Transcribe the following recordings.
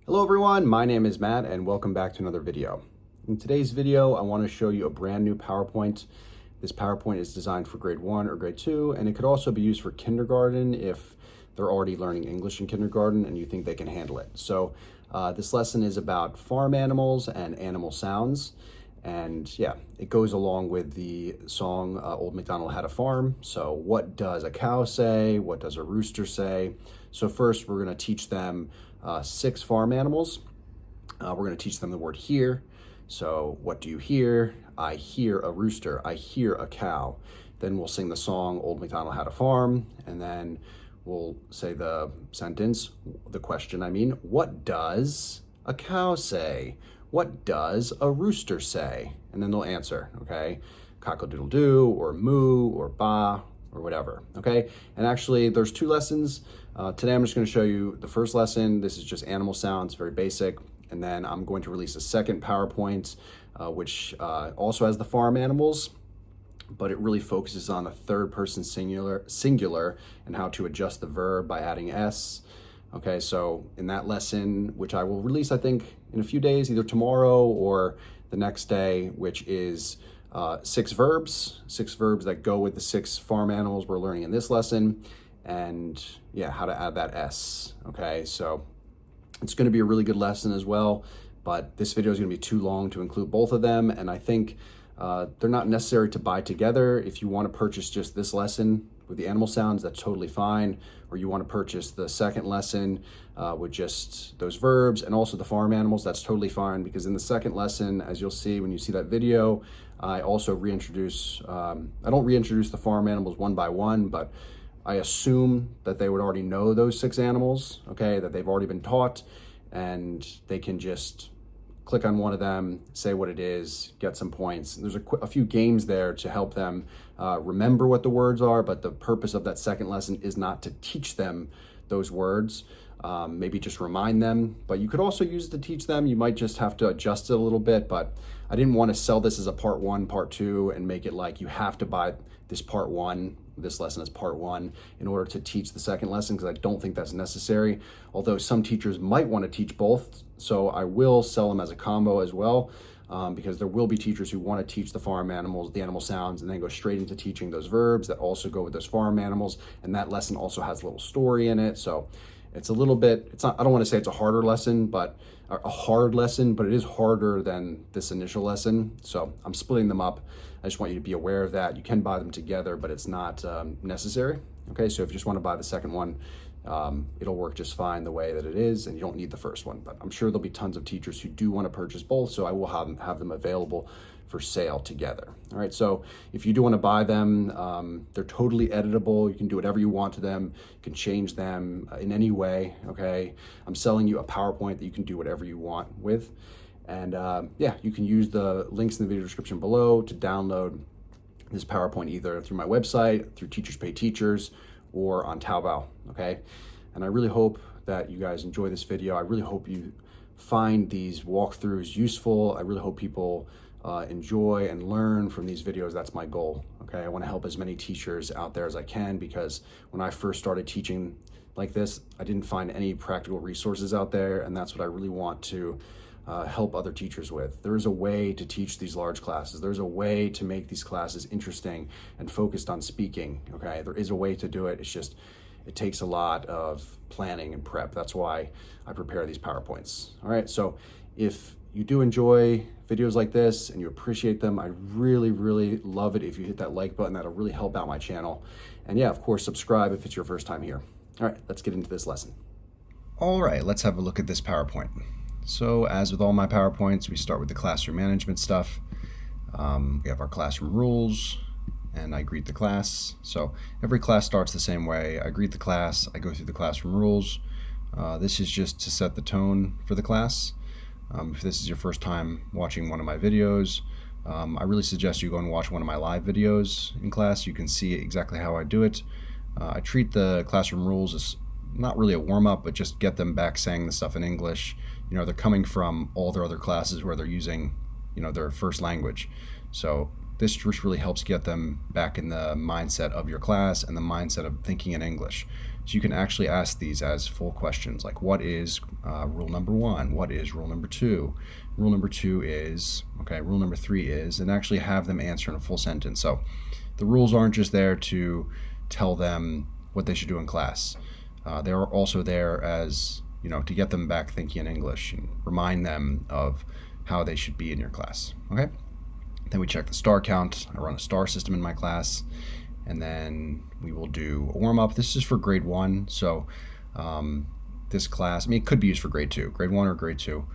Hello everyone, my name is Matt and welcome back to another video. In today's video, I want to show you a brand new PowerPoint. This PowerPoint is designed for grade 1 or grade 2, and it could also be used for kindergarten if they're already learning English in kindergarten and you think they can handle it. So this lesson is about farm animals and animal sounds. And yeah, it goes along with the song, Old MacDonald Had a Farm. So what does a cow say? What does a rooster say? So first we're gonna teach them 6 farm animals. We're gonna teach them the word hear. So what do you hear? I hear a rooster, I hear a cow. Then we'll sing the song, Old MacDonald Had a Farm, and then we'll say the sentence, the question, what does a cow say? What does a rooster say? And then they'll answer, okay? Cock-a-doodle-doo, or moo, or ba, or whatever, okay? And actually, there's 2 lessons. Today, I'm just gonna show you the first lesson. This is just animal sounds, very basic. And then I'm going to release a second PowerPoint, which also has the farm animals, but it really focuses on a third person singular and how to adjust the verb by adding S. Okay, so in that lesson, which I will release, I think, in a few days, either tomorrow or the next day, which is 6 verbs that go with the 6 farm animals we're learning in this lesson, and yeah, how to add that S, okay? So it's gonna be a really good lesson as well, but this video is gonna be too long to include both of them, and I think they're not necessary to buy together. If you wanna purchase just this lesson with the animal sounds, that's totally fine. Or you wanna purchase the second lesson with just those verbs and also the farm animals, that's totally fine, because in the second lesson, as you'll see when you see that video, I also reintroduce, I don't reintroduce the farm animals one by one, but I assume that they would already know those 6 animals, okay, that they've already been taught, and they can just click on one of them, say what it is, get some points. There's a few games there to help them remember what the words are, but the purpose of that second lesson is not to teach them those words, maybe just remind them, but you could also use it to teach them. You might just have to adjust it a little bit, but I didn't want to sell this as a part 1, part 2, and make it like you have to buy this part 1, this lesson is part 1 in order to teach the second lesson, because I don't think that's necessary. Although some teachers might want to teach both, so I will sell them as a combo as well, because there will be teachers who want to teach the farm animals, the animal sounds, and then go straight into teaching those verbs that also go with those farm animals, and that lesson also has a little story in it. So it's a little bit, it's not, I don't want to say it's a harder lesson, but a hard lesson, but it is harder than this initial lesson. So I'm splitting them up. I just want you to be aware of that. You can buy them together, but it's not necessary. Okay, so if you just want to buy the second one, it'll work just fine the way that it is, and you don't need the first one. But I'm sure there'll be tons of teachers who do want to purchase both, so I will have them available for sale together. All right, so if you do want to buy them, they're totally editable. You can do whatever you want to them. You can change them in any way, okay? I'm selling you a PowerPoint that you can do whatever you want with. And yeah, you can use the links in the video description below to download this PowerPoint either through my website, through Teachers Pay Teachers, or on Taobao, okay? And I really hope that you guys enjoy this video. I really hope you find these walkthroughs useful. I really hope people enjoy and learn from these videos. That's my goal, okay? I wanna help as many teachers out there as I can, because when I first started teaching like this, I didn't find any practical resources out there, and that's what I really want to help other teachers with. There is a way to teach these large classes. There's a way to make these classes interesting and focused on speaking, okay? There is a way to do it. It's just, it takes a lot of planning and prep. That's why I prepare these PowerPoints. All right, so if you do enjoy videos like this and you appreciate them, I really, really love it if you hit that like button. That'll really help out my channel. And yeah, of course, subscribe if it's your first time here. All right, let's get into this lesson. All right, let's have a look at this PowerPoint. So as with all my PowerPoints, we start with the classroom management stuff. We have our classroom rules, and I greet the class. So every class starts the same way. I greet the class, I go through the classroom rules. This is just to set the tone for the class. If this is your first time watching one of my videos, I really suggest you go and watch one of my live videos in class. You can see exactly how I do it. I treat the classroom rules as not really a warm-up, but just get them back saying the stuff in English. You know, they're coming from all their other classes where they're using, you know, their first language. So this just really helps get them back in the mindset of your class and the mindset of thinking in English. So you can actually ask these as full questions, like what is rule number 1? What is rule number 2? Rule number 2 is, okay, rule number 3 is, and actually have them answer in a full sentence. So the rules aren't just there to tell them what they should do in class. They're also there as, to get them back thinking in English and remind them of how they should be in your class, okay? Then we check the star count. I run a star system in my class. And then we will do a warm-up. This is for grade 1. So this class, it could be used for grade 2, grade 1 or grade 2.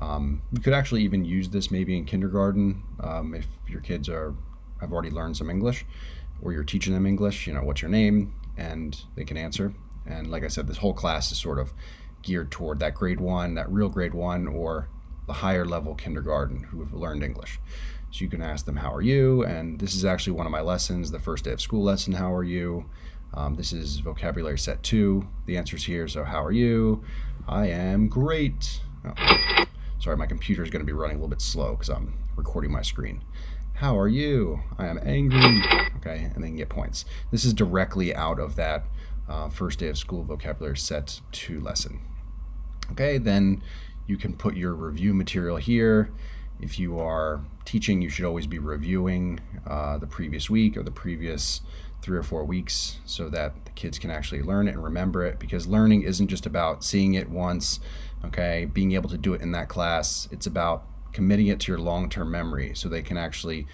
You could actually even use this maybe in kindergarten if your kids have already learned some English, or you're teaching them English, what's your name, and they can answer. And like I said, this whole class is sort of geared toward that grade 1, that real grade 1, or the higher level kindergarten who have learned English. So you can ask them, how are you? And this is actually one of my lessons, the first day of school lesson, how are you? This is vocabulary set 2. The answer's here, so how are you? I am great. Oh, sorry, my computer is going to be running a little bit slow because I'm recording my screen. How are you? I am angry. Okay, and they can get points. This is directly out of that first day of school vocabulary set 2 lesson. Okay, then you can put your review material here. If you are teaching, you should always be reviewing the previous week or the previous 3 or 4 weeks so that the kids can actually learn it and remember it, because learning isn't just about seeing it once, okay, being able to do it in that class. It's about committing it to your long-term memory so they can actually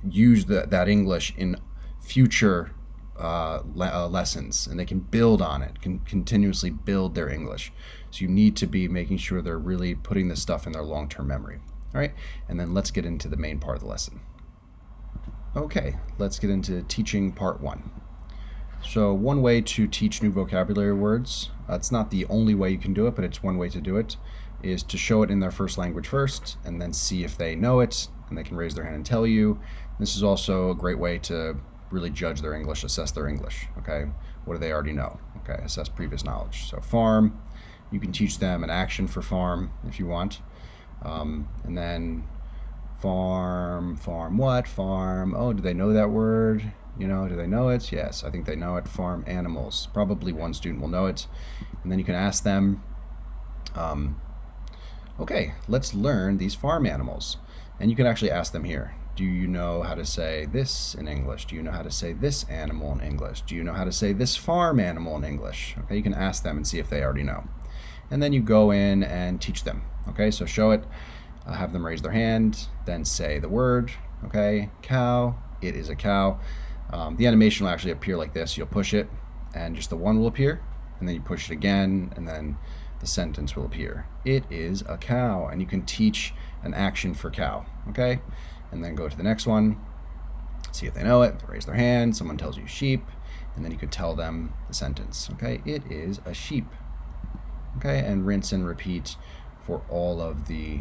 use that English in future lessons, and they can build on it, can continuously build their English. So you need to be making sure they're really putting this stuff in their long-term memory. All right, and then let's get into the main part of the lesson. Okay, let's get into teaching part 1. So one way to teach new vocabulary words, it's not the only way you can do it, but it's one way to do it, is to show it in their first language first and then see if they know it, and they can raise their hand and tell you. This is also a great way to really judge their English, assess their English, okay? What do they already know? Okay, assess previous knowledge. So farm, you can teach them an action for farm if you want. And then farm what? Farm, oh, do they know that word? Do they know it? Yes, I think they know it. Farm animals. Probably one student will know it. And then you can ask them, okay, let's learn these farm animals. And you can actually ask them here. Do you know how to say this in English? Do you know how to say this animal in English? Do you know how to say this farm animal in English? Okay, you can ask them and see if they already know. And then you go in and teach them. Okay, so show it, have them raise their hand, then say the word. Okay, cow, it is a cow. The animation will actually appear like this. You'll push it and just the one will appear, and then you push it again and then the sentence will appear. It is a cow, and you can teach an action for cow. Okay, and then go to the next one, see if they know it, raise their hand, someone tells you sheep, and then you could tell them the sentence. Okay, it is a sheep. Okay, and rinse and repeat for all of the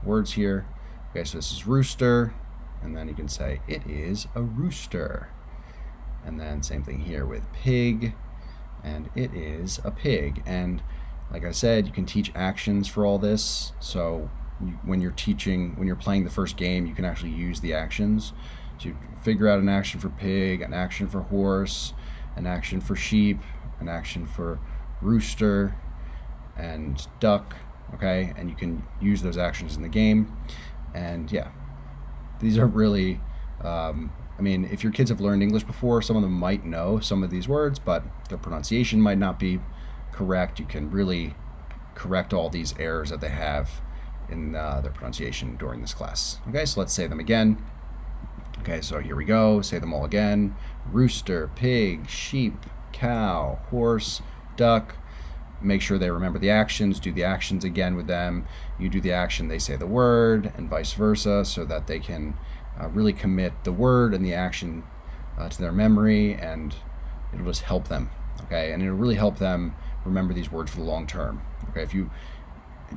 words here. Okay, so this is rooster, and then you can say it is a rooster. And then same thing here with pig, and it is a pig. And like I said, you can teach actions for all this. So when you're playing the first game, you can actually use the actions. So you figure out an action for pig, an action for horse, an action for sheep, an action for rooster, and duck, okay, and you can use those actions in the game. And yeah, these are really if your kids have learned English before, some of them might know some of these words, but their pronunciation might not be correct. You can really correct all these errors that they have in their pronunciation during this class. Okay, so let's say them again. Okay, so here we go, say them all again. Rooster, pig, sheep, cow, horse, duck. Make sure they remember the actions, do the actions again with them. You do the action, they say the word, and vice versa, so that they can really commit the word and the action to their memory, and it'll just help them, okay? And it'll really help them remember these words for the long term, okay? If you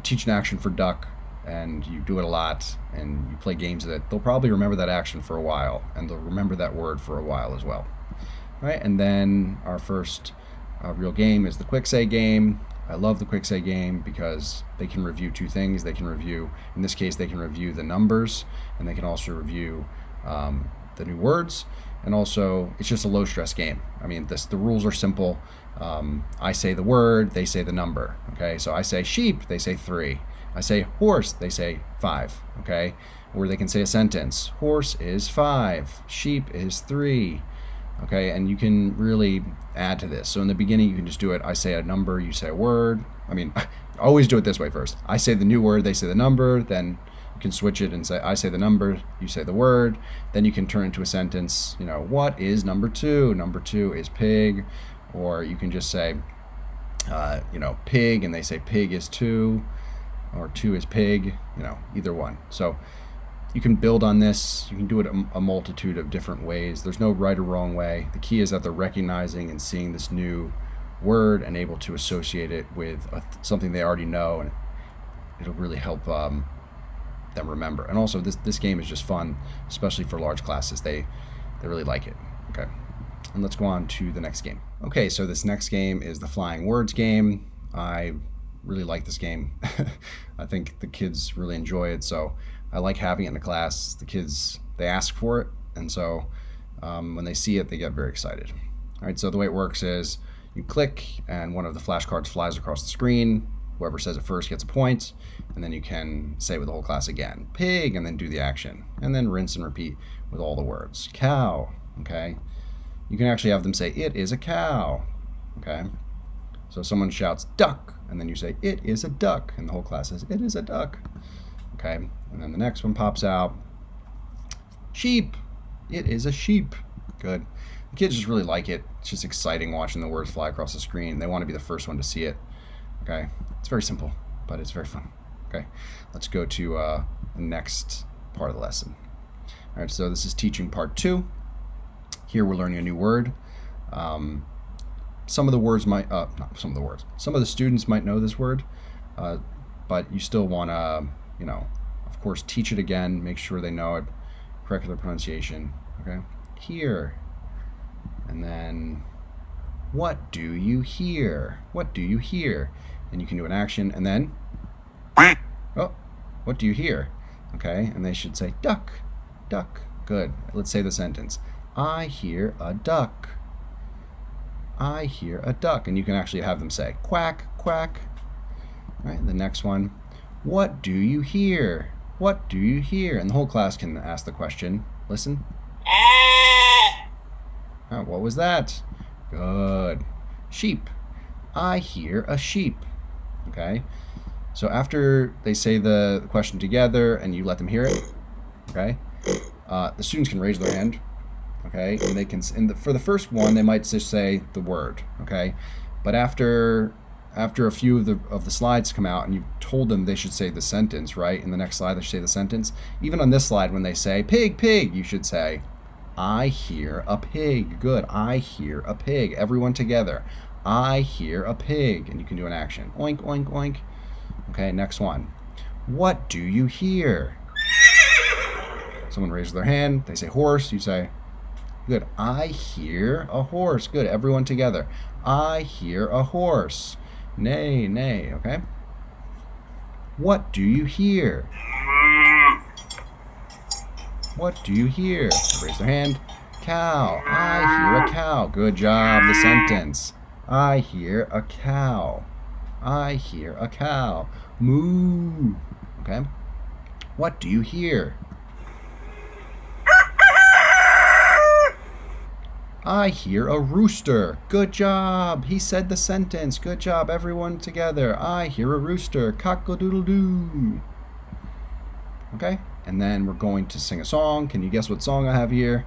teach an action for duck and you do it a lot and you play games with it, they'll probably remember that action for a while, and they'll remember that word for a while as well. All right, and then our first real game is the quick say game. I love the quick say game because they can review 2 things. They can review, in this case, they can review the numbers, and they can also review the new words. And also, it's just a low stress game. I mean, the rules are simple. I say the word, they say the number. Okay, so I say sheep, they say 3. I say horse, they say 5. Okay, or they can say a sentence. Horse is 5, sheep is 3. Okay, and you can really add to this. So in the beginning, you can just do it. I say a number, you say a word. I mean, I always do it this way first. I say the new word, they say the number. Then you can switch it and say, I say the number, you say the word. Then you can turn into a sentence. You know, what is number 2? Number 2 is pig. Or you can just say, you know, pig, and they say pig is 2, or 2 is pig. You know, either one. So you can build on this. You can do it a multitude of different ways. There's no right or wrong way. The key is that they're recognizing and seeing this new word and able to associate it with something they already know, and it'll really help them remember. And also, this game is just fun, especially for large classes. They really like it. Okay, and let's go on to the next game. Okay, so this next game is the flying words game. I really like this game. I think the kids really enjoy it, so I like having it in the class. The kids, they ask for it, and so when they see it, they get very excited. All right, so the way it works is you click, and one of the flashcards flies across the screen. Whoever says it first gets a point, and then you can say with the whole class again, pig, and then do the action, and then rinse and repeat with all the words. Cow, okay? You can actually have them say, it is a cow, okay? So someone shouts, duck, and then you say, it is a duck, and the whole class says, it is a duck, okay? And then the next one pops out, sheep, it is a sheep. Good. The kids just really like it. It's just exciting watching the words fly across the screen. They want to be the first one to see it, okay? It's very simple, but it's very fun, okay? Let's go to the next part of the lesson. All right, so this is teaching part 2. Here we're learning a new word. Some of the students might know this word, but you still want to, you know, of course, teach it again, make sure they know it, correct their pronunciation, okay? Here, and then, what do you hear? What do you hear? And you can do an action, and then, oh, what do you hear? Okay, and they should say, duck, duck. Good. Let's say the sentence. I hear a duck. I hear a duck. And you can actually have them say, quack, quack. All right, the next one. What do you hear? What do you hear? And the whole class can ask the question. Listen. Oh, what was that? Good. Sheep. I hear a sheep. Okay. So after they say the question together and you let them hear it, okay, the students can raise their hand, okay, and they can. For the first one, they might just say the word, okay, but after a few of the slides come out and you told them they should say the sentence, right? In the next slide, they should say the sentence. Even on this slide, when they say pig, pig, you should say, I hear a pig. Good. I hear a pig. Everyone together. I hear a pig. And you can do an action. Oink, oink, oink. Okay, next one. What do you hear? Someone raises their hand. They say horse. You say, good. I hear a horse. Good. Everyone together. I hear a horse. Nay, nay. Okay. What do you hear? What do you hear? Raise their hand. Cow. I hear a cow. Good job. The sentence. I hear a cow. I hear a cow. Moo. Okay. What do you hear? I hear a rooster. Good job. He said the sentence. Good job. Everyone together. I hear a rooster. Cock-a-doodle-doo. Okay. And then we're going to sing a song. Can you guess what song I have here?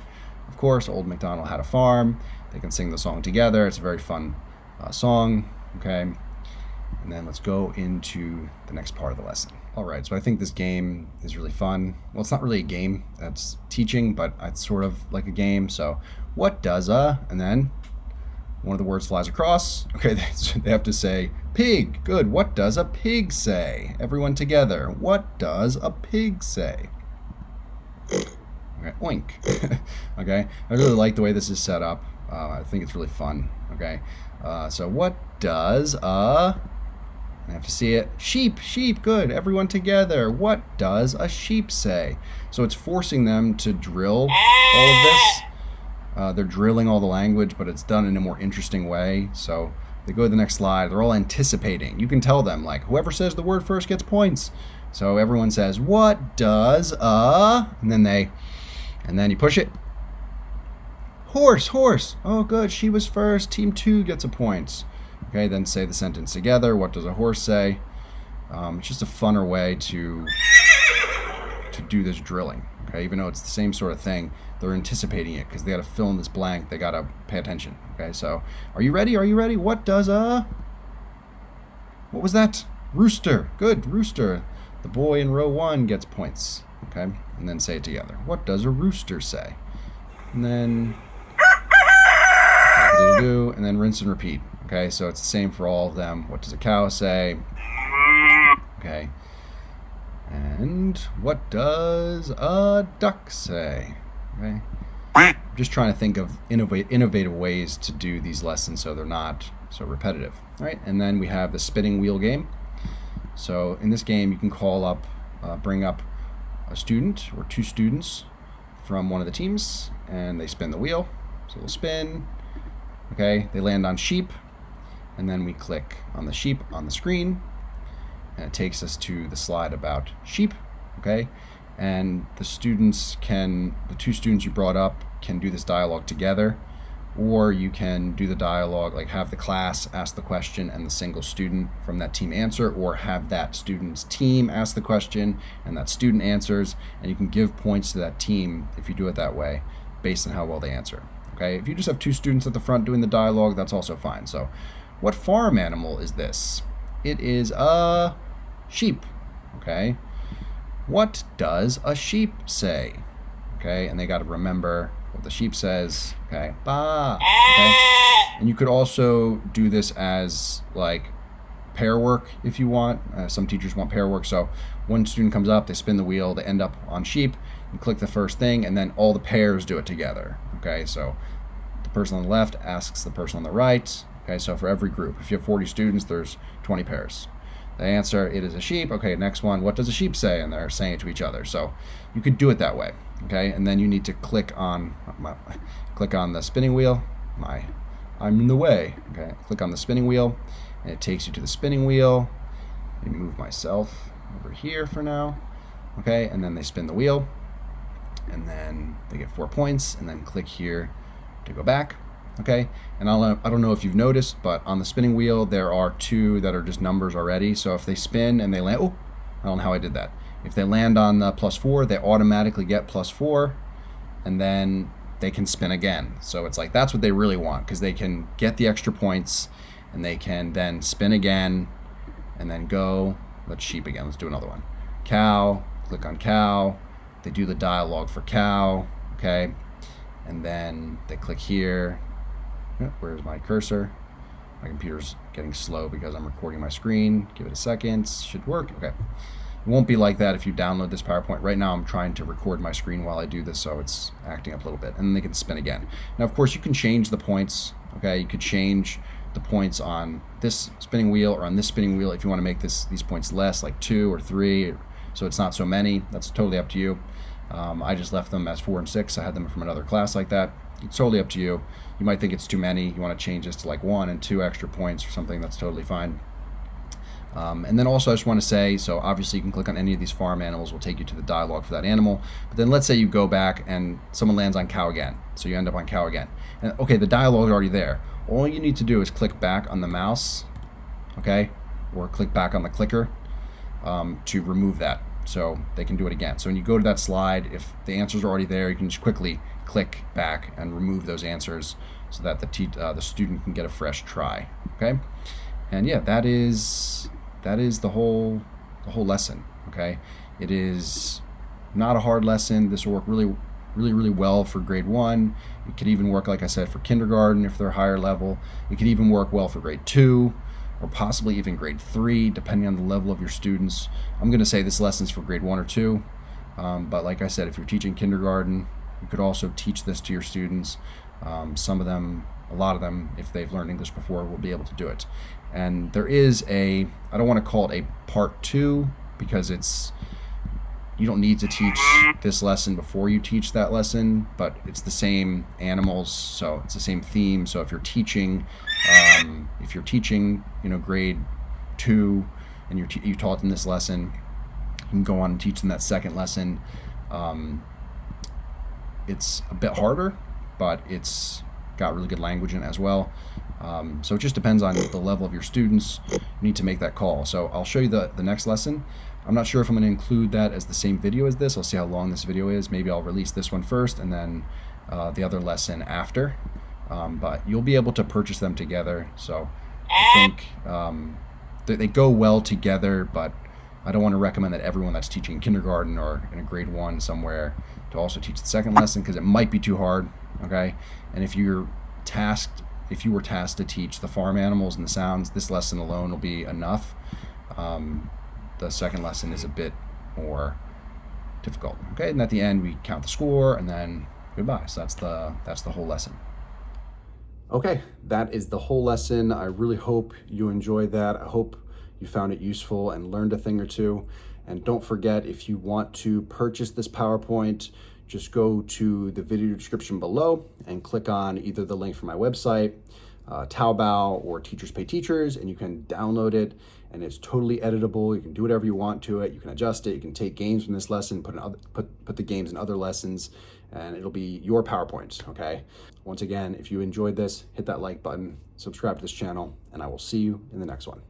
Of course, Old MacDonald Had a Farm. They can sing the song together. It's a very fun song. Okay. And then let's go into the next part of the lesson. All right, so I think this game is really fun. Well, it's not really a game. That's teaching, but it's sort of like a game. So what does and then one of the words flies across. Okay, they have to say pig. Good. What does a pig say? Everyone together. What does a pig say? Okay, oink. Okay, I really like the way this is set up. I think it's really fun. Okay, so what does I have to see it. Sheep, sheep, good. Everyone together. What does a sheep say? So it's forcing them to drill all of this. They're drilling all the language, but it's done in a more interesting way. So they go to the next slide. They're all anticipating. You can tell them, like, whoever says the word first gets points. So everyone says, what does a... And then you push it. Horse, horse. Oh, good. She was first. Team 2 gets a point. Okay, then say the sentence together. What does a horse say? It's just a funner way to do this drilling. Okay, even though it's the same sort of thing, they're anticipating it because they got to fill in this blank. They got to pay attention. Okay, so are you ready? Are you ready? What does a... What was that? Rooster. Good, rooster. The boy in row 1 gets points. Okay, and then say it together. What does a rooster say? And then... And then rinse and repeat. Okay, so it's the same for all of them. What does a cow say? Okay. And what does a duck say? Okay. I'm just trying to think of innovative ways to do these lessons so they're not so repetitive. All right, and then we have the spinning wheel game. So in this game, you can bring up a student or 2 students from one of the teams, and they spin the wheel. So they'll spin. Okay, they land on sheep, and then we click on the sheep on the screen, and it takes us to the slide about sheep. Okay, and the 2 students you brought up can do this dialogue together, or you can do the dialogue, like have the class ask the question and the single student from that team answer, or have that student's team ask the question and that student answers, and you can give points to that team if you do it that way based on how well they answer. Okay, if you just have 2 students at the front doing the dialogue, that's also fine. So, what farm animal is this? It is a sheep. Okay, what does a sheep say? Okay, and they got to remember what the sheep says. Okay, ba. Okay, and you could also do this as like pair work if you want. Some teachers want pair work. So one student comes up, they spin the wheel, they end up on sheep. You click the first thing, and then all the pairs do it together. Okay, so the person on the left asks the person on the right. Okay, so for every group, if you have 40 students, there's 20 pairs. They answer, it is a sheep. Okay, next one, what does a sheep say? And they're saying it to each other. So you could do it that way. Okay, and then you need to click on the spinning wheel. I'm in the way. Okay, click on the spinning wheel, and it takes you to the spinning wheel. Let me move myself over here for now. Okay, and then they spin the wheel, and then they get 4 points, and then click here to go back. Okay, and I don't know if you've noticed, but on the spinning wheel there are 2 that are just numbers already. So if they spin and they land, oh, I don't know how I did that. If they land on +4, they automatically get +4, and then they can spin again. So it's like that's what they really want, because they can get the extra points, and they can then spin again, and then go. Let's sheep again. Let's do another one. Cow. Click on cow. They do the dialogue for cow. Okay, and then they click here. Where's my cursor? My computer's getting slow because I'm recording my screen. Give it a second. Should work. Okay. It won't be like that if you download this PowerPoint. Right now I'm trying to record my screen while I do this, so it's acting up a little bit. And then they can spin again. Now, of course, you can change the points. Okay, you could change the points on this spinning wheel or on this spinning wheel if you want to make these points less, like 2 or 3, so it's not so many. That's totally up to you. I just left them as 4 and 6. I had them from another class like that. It's totally up to you. You might think it's too many. You want to change this to like 1 and 2 extra points or something. That's totally fine. And then also I just want to say, so obviously you can click on any of these farm animals, will take you to the dialogue for that animal. But then let's say you go back and someone lands on cow again. So you end up on cow again. And okay, the dialogue is already there. All you need to do is click back on the mouse, okay, or click back on the clicker to remove that. So they can do it again. So when you go to that slide, if the answers are already there, you can just quickly click back and remove those answers so that the student can get a fresh try. Okay, and yeah, that is the whole lesson. Okay, it is not a hard lesson. This will work really well for grade 1. It could even work, like I said, for kindergarten if they're higher level. It could even work well for grade 2. Or possibly even grade 3, depending on the level of your students. I'm going to say this lesson's for grade 1 or 2, but like I said, if you're teaching kindergarten, you could also teach this to your students. Some of them a lot of them, if they've learned English before, will be able to do it. And there is I don't want to call it a part 2 because you don't need to teach this lesson before you teach that lesson, but it's the same animals, so it's the same theme. So if you're teaching, grade 2, and you taught them this lesson, you can go on and teach them that second lesson. It's a bit harder, but it's got really good language in it as well. So it just depends on the level of your students. You need to make that call. So I'll show you the next lesson. I'm not sure if I'm going to include that as the same video as this. I'll see how long this video is. Maybe I'll release this one first and then the other lesson after. But you'll be able to purchase them together. So I think they go well together, but I don't want to recommend that everyone that's teaching kindergarten or in a grade 1 somewhere to also teach the second lesson, because it might be too hard, okay? And if you were tasked to teach the farm animals and the sounds, this lesson alone will be enough. The second lesson is a bit more difficult, okay? And at the end, we count the score and then goodbye. So that's the whole lesson. Okay, that is the whole lesson. I really hope you enjoyed that. I hope you found it useful and learned a thing or two. And don't forget, if you want to purchase this PowerPoint, just go to the video description below and click on either the link from my website, Taobao, or Teachers Pay Teachers, and you can download it, and it's totally editable. You can do whatever you want to it. You can adjust it. You can take games from this lesson, put the games in other lessons, and it'll be your PowerPoint, okay? Once again, if you enjoyed this, hit that like button, subscribe to this channel, and I will see you in the next one.